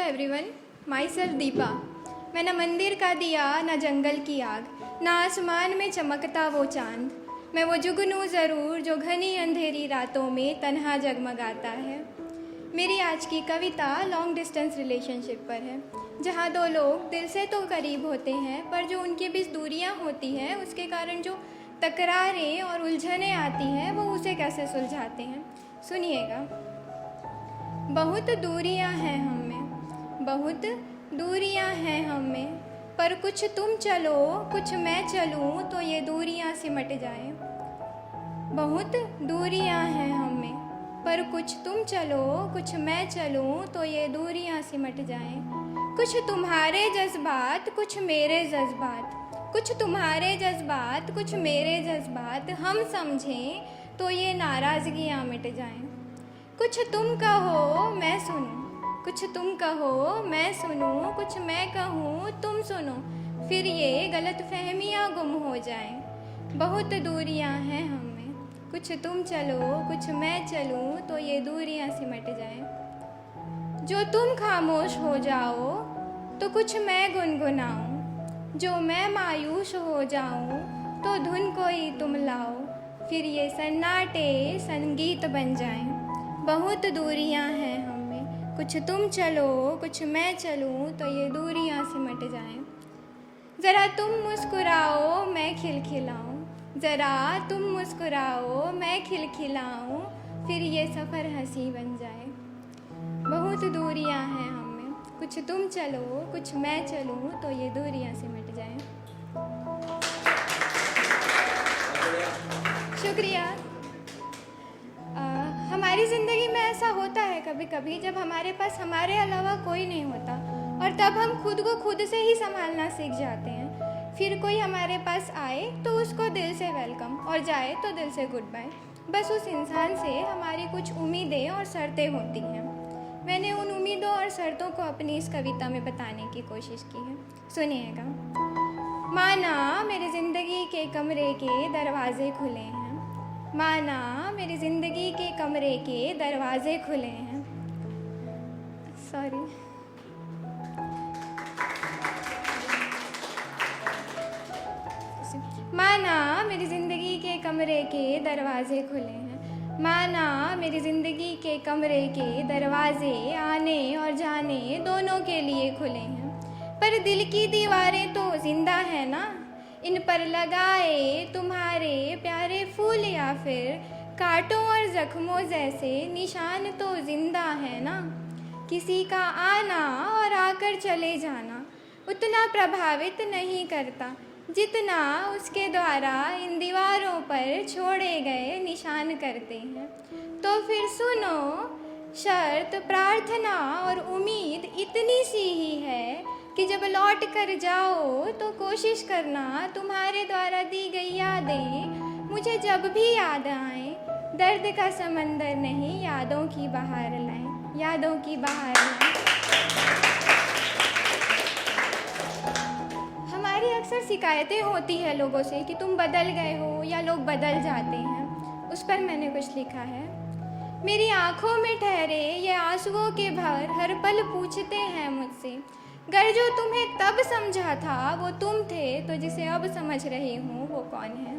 Everyone, my self Deepa. मैं न मंदिर का दिया, न जंगल की आग, न आसमान में चमकता वो चांद। मैं वो जुगनू ज़रूर जो घनी अंधेरी रातों में तन्हा जगमगाता है। मेरी आज की कविता लॉन्ग डिस्टेंस रिलेशनशिप पर है, जहाँ दो लोग दिल से तो करीब होते हैं, पर जो उनके बीच दूरियाँ होती हैं उसके कारण जो तकरारें और उलझनें आती हैं वो उसे कैसे सुलझाते हैं। सुनिएगा। बहुत दूरियां हैं हम में, बहुत दूरियां हैं हम में, पर कुछ तुम चलो कुछ मैं चलूं तो ये दूरियां सिमट जाएं। बहुत दूरियां हैं हम में, पर कुछ तुम चलो कुछ मैं चलूं तो ये दूरियां सिमट जाएं। कुछ तुम्हारे जज्बात कुछ मेरे जज्बात, कुछ तुम्हारे जज्बात कुछ मेरे जज्बात हम समझें तो ये नाराज़गियाँ मिट जाएं। कुछ तुम कहो मैं सुनूं, कुछ तुम कहो मैं सुनूं, कुछ मैं कहूँ तुम सुनो, फिर ये गलतफहमियाँ गुम हो जाएं। बहुत दूरियाँ हैं हम में, कुछ तुम चलो कुछ मैं चलूँ तो ये दूरियाँ सिमट जाएं। जो तुम खामोश हो जाओ तो कुछ मैं गुनगुनाऊं, जो मैं मायूस हो जाऊं तो धुन कोई तुम लाओ, फिर ये सन्नाटे संगीत बन जाएं। बहुत दूरियां हैं हम में, कुछ तुम चलो कुछ मैं चलूं तो ये दूरियां सिमट जाएं। ज़रा तुम मुस्कुराओ मैं खिलखिलाऊं, ज़रा तुम मुस्कुराओ मैं खिलखिलाऊं, फिर ये सफ़र हंसी बन जाए। बहुत दूरियां हैं हम में, कुछ तुम चलो कुछ मैं चलूं तो ये दूरियां सिमट जाएं। शुक्रिया। हमारी ज़िंदगी में ऐसा होता है कभी कभी जब हमारे पास हमारे अलावा कोई नहीं होता, और तब हम खुद को खुद से ही संभालना सीख जाते हैं। फिर कोई हमारे पास आए तो उसको दिल से वेलकम, और जाए तो दिल से गुड बाय। बस उस इंसान से हमारी कुछ उम्मीदें और शर्तें होती हैं। मैंने उन उम्मीदों और शर्तों को अपनी इस कविता में बताने की कोशिश की है। सुनिएगा। माना मेरी ज़िंदगी के कमरे के दरवाजे खुले हैं, माना मेरी ज़िंदगी के कमरे के दरवाजे खुले हैं। सॉरी। माना मेरी ज़िंदगी के कमरे के दरवाजे खुले हैं, माना मेरी ज़िंदगी के कमरे के दरवाजे आने और जाने दोनों के लिए खुले हैं, पर दिल की दीवारें तो जिंदा है ना। इन पर लगाए तुम्हारे प्यारे फूल या फिर कांटों और जख्मों जैसे निशान तो जिंदा है ना। किसी का आना और आकर चले जाना उतना प्रभावित नहीं करता जितना उसके द्वारा इन दीवारों पर छोड़े गए निशान करते हैं। तो फिर सुनो, शर्त प्रार्थना और उम्मीद इतनी सी ही है कि जब लौट कर जाओ तो कोशिश करना तुम्हारे द्वारा दी गई यादें मुझे जब भी याद आएं, दर्द का समंदर नहीं यादों की बहार लाएं, यादों की बहार लाएं। हमारी अक्सर शिकायतें होती है लोगों से कि तुम बदल गए हो या लोग बदल जाते हैं। उस पर मैंने कुछ लिखा है। मेरी आंखों में ठहरे ये आंसुओं के भर हर पल पूछते हैं मुझसे, गर जो तुम्हें तब समझा था वो तुम थे, तो जिसे अब समझ रही हूँ वो कौन है।